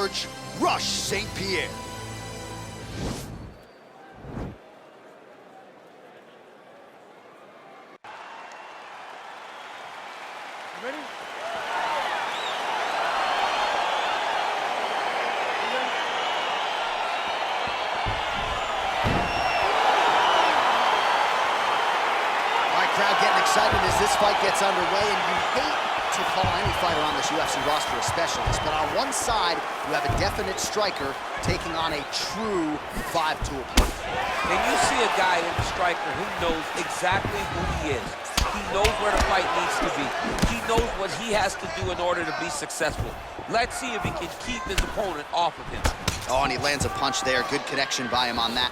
George Rush St. Pierre. Ready? Crowd getting excited as this fight gets underway, and you hate to call any fighter on this UFC roster a specialist, but on one side, you have a definite striker taking on a true 5-tool opponent. And you see a guy in the striker who knows exactly who he is. He knows where the fight needs to be. He knows what he has to do in order to be successful. Let's see if he can keep his opponent off of him. Oh, and he lands a punch there. Good connection by him on that.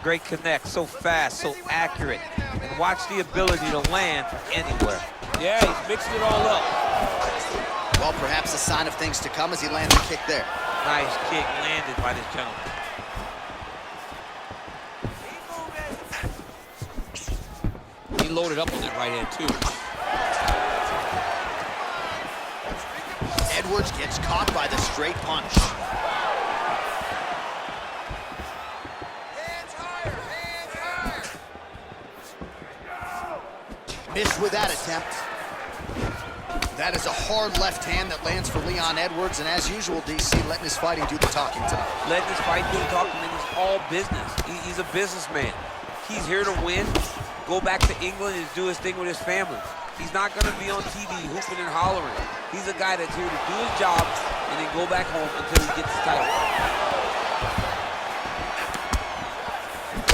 Great connect, so fast, so accurate. And watch the ability to land anywhere. Yeah, he's mixing it all up. Well, perhaps a sign of things to come as he lands a kick there. Nice kick landed by this gentleman. He loaded up on that right hand, too. Edwards gets caught by the straight punch. Missed with that attempt. That is a hard left hand that lands for Leon Edwards, and as usual, DC letting his fighting do the talking tonight. Letting his fight do the talking, and it's all business. He's a businessman. He's here to win, go back to England and do his thing with his family. He's not going to be on TV hooping and hollering. He's a guy that's here to do his job and then go back home until he gets his title.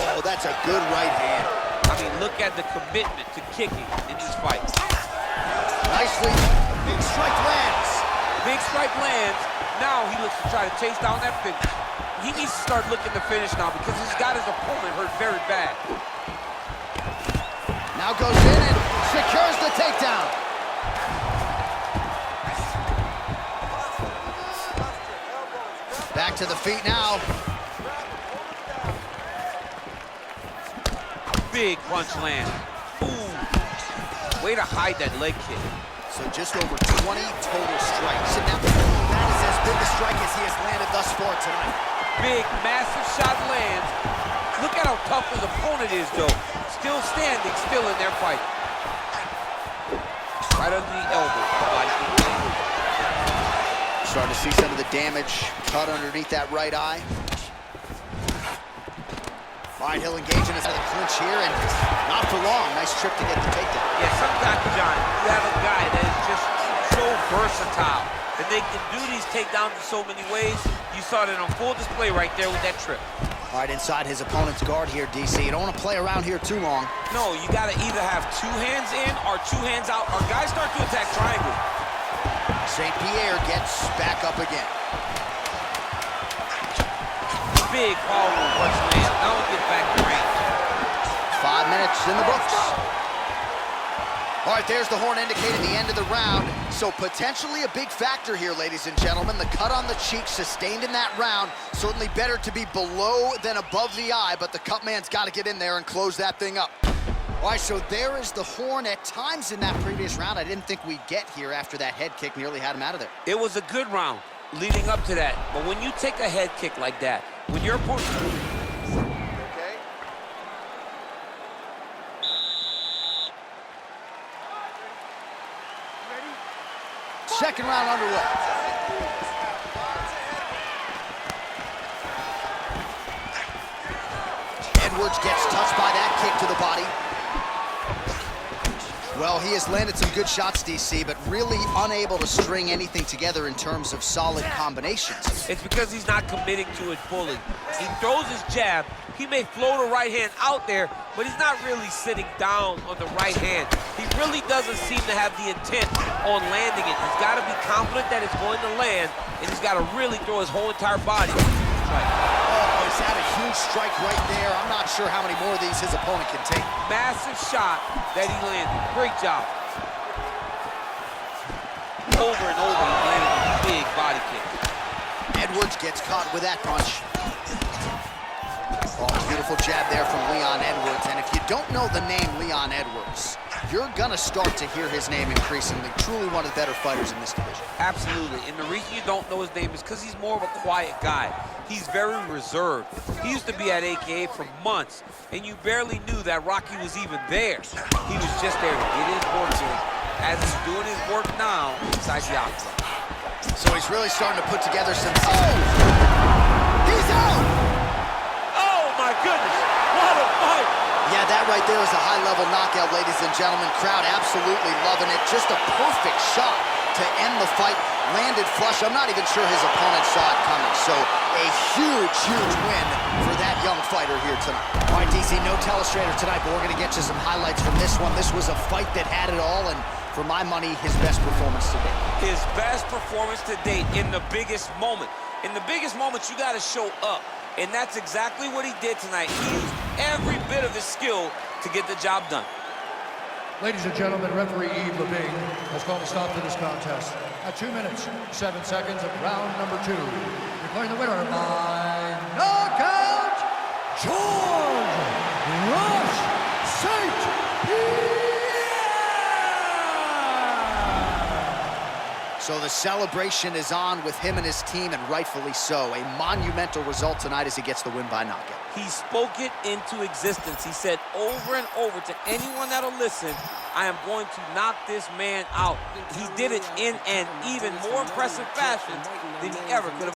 Oh, that's a good right hand. I mean, look at the commitment to kicking in these fights. Nicely. Big strike lands. Big strike lands. Now he looks to try to chase down that finish. He needs to start looking to finish now because he's got his opponent hurt very bad. Now goes in and secures the takedown. Back to the feet now. Big punch land. Ooh. Way to hide that leg kick. So just over 20 total strikes. And now that is as big a strike as he has landed thus far tonight. Big, massive shot lands. Look at how tough his opponent is, though. Still standing, still in their fight. Right under the elbow. Starting to see some of the damage cut underneath that right eye. All right, he'll engage in the clinch here, and not for long. Nice trip to get the takedown. Yeah, sometimes, John, you have a guy that is just so versatile, and they can do these takedowns in so many ways. You saw that on full display right there with that trip. All right, inside his opponent's guard here, DC. You don't want to play around here too long. No, you got to either have two hands in or two hands out, or guys start to attack triangle. St. Pierre gets back up again. Big powerful punch land. Now we get back to range. 5 minutes in the books. All right, there's the horn indicating the end of the round. So potentially a big factor here, ladies and gentlemen. The cut on the cheek sustained in that round. Certainly better to be below than above the eye, but the cut man's got to get in there and close that thing up. All right, so there is the horn. At times in that previous round, I didn't think we'd get here after that head kick nearly had him out of there. It was a good round leading up to that. But when you take a head kick like that, when your opponent... Okay. Second round underway. Edwards gets touched by that kick to the body. Well, he has landed some good shots, DC, but really unable to string anything together in terms of solid combinations. It's because he's not committing to it fully. He throws his jab. He may float a right hand out there, but he's not really sitting down on the right hand. He really doesn't seem to have the intent on landing it. He's got to be confident that it's going to land, and he's got to really throw his whole entire body. Oh, he's had a huge strike right there. I'm not sure how many more of these his opponent can take. Massive shot that he landed. Great job. Over and over, he landed a big body kick. Edwards gets caught with that punch. Oh, beautiful jab there from Leon Edwards. And if you don't know the name Leon Edwards, you're gonna start to hear his name increasingly. Truly one of the better fighters in this division. Absolutely, and the reason you don't know his name is because he's more of a quiet guy. He's very reserved. He used to be at AKA for months, and you barely knew that Rocky was even there. He was just there to get his work in, as he's doing his work now inside the octagon. So he's really starting to put together some... Oh! He's out! Oh, my goodness! What a fight! Yeah, that right there is a high-level knockout, ladies and gentlemen. Crowd absolutely loving it. Just a perfect shot to end the fight. Landed flush. I'm not even sure his opponent saw it coming. So a huge, huge win for that young fighter here tonight. All right, DC, no telestrator tonight, but we're going to get you some highlights from this one. This was a fight that had it all, and for my money, his best performance to date. His best performance to date in the biggest moment. In the biggest moments, you got to show up. And that's exactly what he did tonight. He used every bit of his skill to get the job done. Ladies and gentlemen, referee Yves Levine has called a stop to this contest at 2 minutes, 7 seconds of round number 2. Declaring the winner by knockout, George Rush St. Pierre! So the celebration is on with him and his team, and rightfully so. A monumental result tonight as he gets the win by knockout. He spoke it into existence. He said over and over to anyone that'll listen, I am going to knock this man out. He did it in an even more impressive fashion than he ever could have.